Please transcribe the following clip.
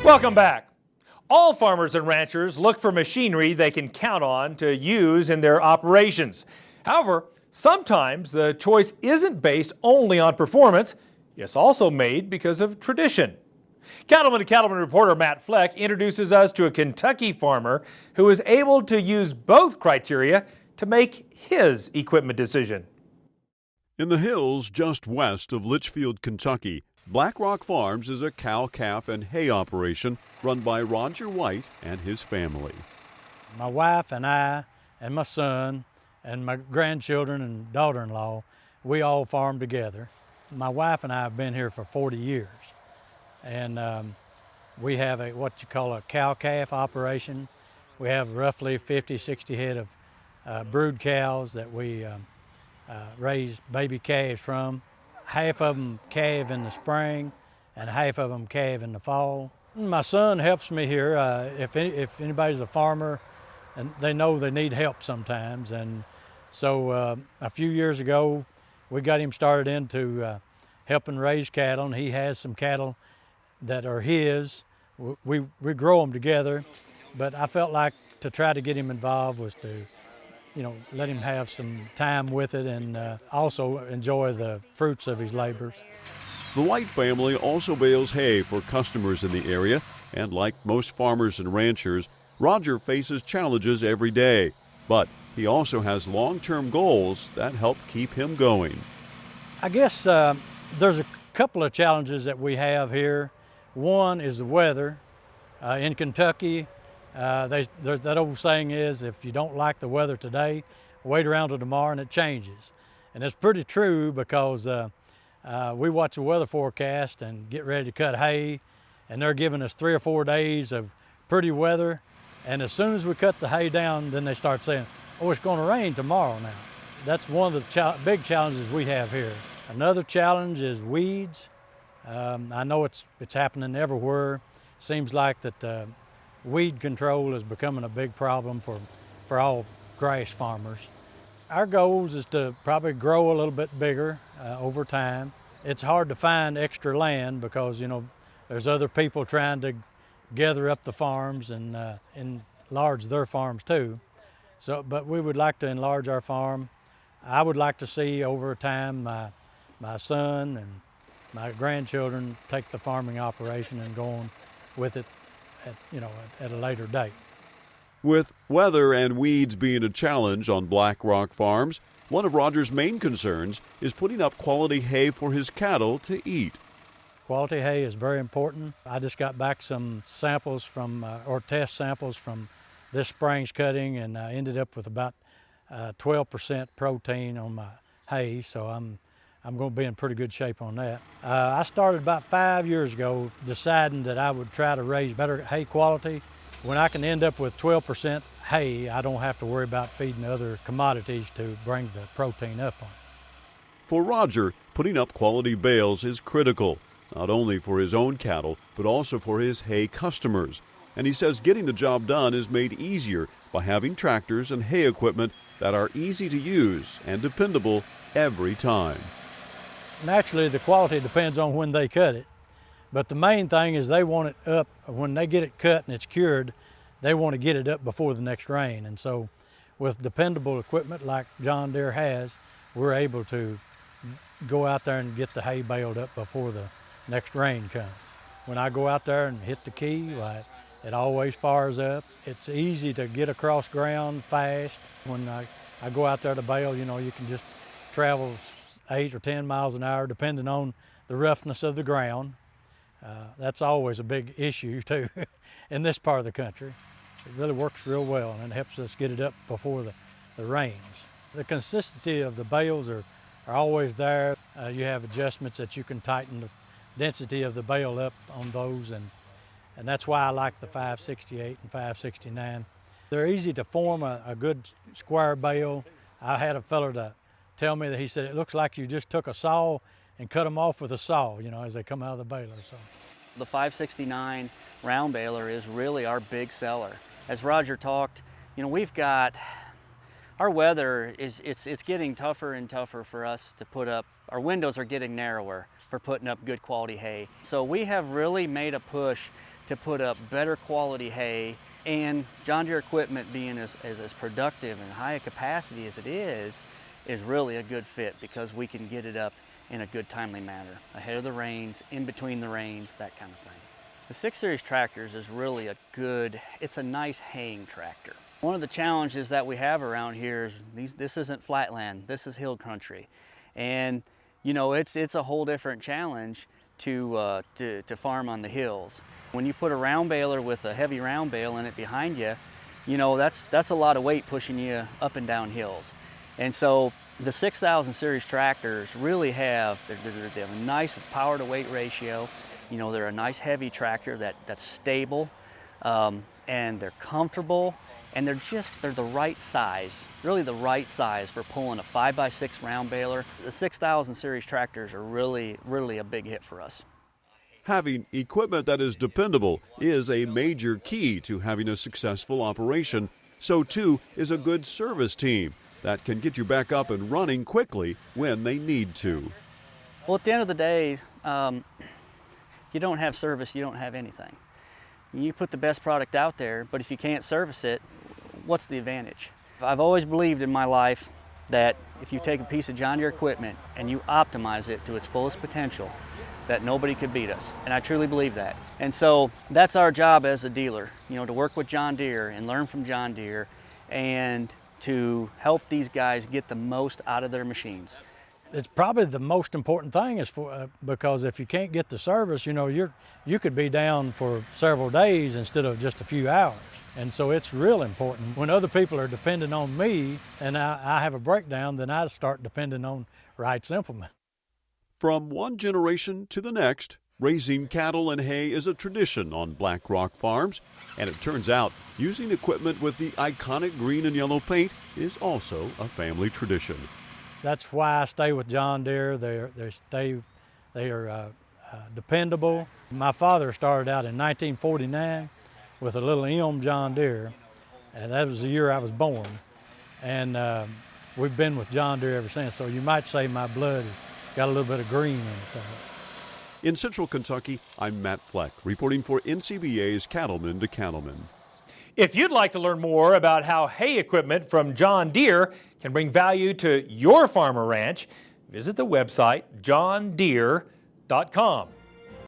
Welcome back. All farmers and ranchers look for machinery they can count on to use in their operations. However, sometimes the choice isn't based only on performance. It's also made because of tradition. Cattleman to Cattlemen reporter Matt Fleck introduces us to a Kentucky farmer who is able to use both criteria to make his equipment decision. In the hills just west of Litchfield, Kentucky, Blackrock Farms is a cow, calf, and hay operation run by Roger White and his family. My wife and I and my son and my grandchildren and daughter-in-law, we all farm together. My wife and I have been here for 40 years. And we have what you call a cow-calf operation. We have roughly 50, 60 head of brood cows that we raise baby calves from. Half of them calve in the spring and half of them calve in the fall. My son helps me here. If anybody's a farmer, and they know they need help sometimes. And so a few years ago, we got him started into helping raise cattle, and he has some cattle that are his. We grow them together, but I felt like to try to get him involved was to, let him have some time with it and also enjoy the fruits of his labors. The White family also bales hay for customers in the area, and like most farmers and ranchers, Roger faces challenges every day, but he also has long-term goals that help keep him going. I guess there's a couple of challenges that we have here. One is the weather. In Kentucky, that old saying is, if you don't like the weather today, wait around till tomorrow and it changes. And it's pretty true because we watch the weather forecast and get ready to cut hay, and they're giving us 3 or 4 days of pretty weather. And as soon as we cut the hay down, then they start saying, oh, it's going to rain tomorrow now. That's one of the big challenges we have here. Another challenge is weeds. I know it's happening everywhere. Seems like that weed control is becoming a big problem for all grass farmers. Our goals is to probably grow a little bit bigger over time. It's hard to find extra land because there's other people trying to gather up the farms and enlarge their farms too. But we would like to enlarge our farm. I would like to see over time my son and my grandchildren take the farming operation and go on with it at a later date. With weather and weeds being a challenge on Blackrock Farms, one of Roger's main concerns is putting up quality hay for his cattle to eat. Quality hay is very important. I just got back some samples or test samples from this spring's cutting, and I ended up with about 12% protein on my hay, so I'm going to be in pretty good shape on that. I started about 5 years ago deciding that I would try to raise better hay quality. When I can end up with 12% hay, I don't have to worry about feeding other commodities to bring the protein up on it. For Roger, putting up quality bales is critical, not only for his own cattle, but also for his hay customers. And he says getting the job done is made easier by having tractors and hay equipment that are easy to use and dependable every time. Naturally, the quality depends on when they cut it, but the main thing is they want it up. When they get it cut and it's cured, they want to get it up before the next rain. And so with dependable equipment like John Deere has, we're able to go out there and get the hay baled up before the next rain comes. When I go out there and hit the key, it always fires up. It's easy to get across ground fast. When I go out there to bale, you can just travel 8 or 10 miles an hour depending on the roughness of the ground. That's always a big issue too in this part of the country. It really works real well, and it helps us get it up before the rains. The consistency of the bales are always there. You have adjustments that you can tighten the density of the bale up on those, and that's why I like the 568 and 569. They're easy to form a good square bale. I had a fellow to tell me that he said, it looks like you just took a saw and cut them off with a saw, as they come out of the baler. So the 569 round baler is really our big seller. As Roger talked, we've got, our weather it's getting tougher and tougher for us to put up. Our windows are getting narrower for putting up good quality hay. So we have really made a push to put up better quality hay, and John Deere equipment being as productive and high a capacity as it is really a good fit because we can get it up in a good timely manner, ahead of the rains, in between the rains, that kind of thing. The 6 Series tractors is really it's a nice haying tractor. One of the challenges that we have around here is this isn't flatland, this is hill country. And you know, it's a whole different challenge to farm on the hills. When you put a round baler with a heavy round bale in it behind you, you know, that's a lot of weight pushing you up and down hills. And so the 6000 series tractors really they have a nice power to weight ratio. You know, they're a nice heavy tractor that's stable, and they're comfortable, and they're the right size, really the right size for pulling a 5x6 round baler. The 6000 series tractors are really a big hit for us. Having equipment that is dependable is a major key to having a successful operation. So too is a good service team that can get you back up and running quickly when they need to. Well, at the end of the day, you don't have service, you don't have anything. You put the best product out there, but if you can't service it, what's the advantage? I've always believed in my life that if you take a piece of John Deere equipment and you optimize it to its fullest potential, that nobody could beat us. And I truly believe that. And so that's our job as a dealer, you know, to work with John Deere and learn from John Deere and to help these guys get the most out of their machines. It's probably the most important thing is because if you can't get the service, you know, you could be down for several days instead of just a few hours. And so it's real important. When other people are depending on me and I have a breakdown, then I start depending on Wright's implement. From one generation to the next, raising cattle and hay is a tradition on Blackrock Farms, and it turns out using equipment with the iconic green and yellow paint is also a family tradition. That's why I stay with John Deere. They are dependable. My father started out in 1949 with a little M John Deere, and that was the year I was born. And we've been with John Deere ever since, so you might say my blood has got a little bit of green in it. In Central Kentucky, I'm Matt Fleck, reporting for NCBA's Cattlemen to Cattlemen. If you'd like to learn more about how hay equipment from John Deere can bring value to your farm or ranch, visit the website johndeere.com.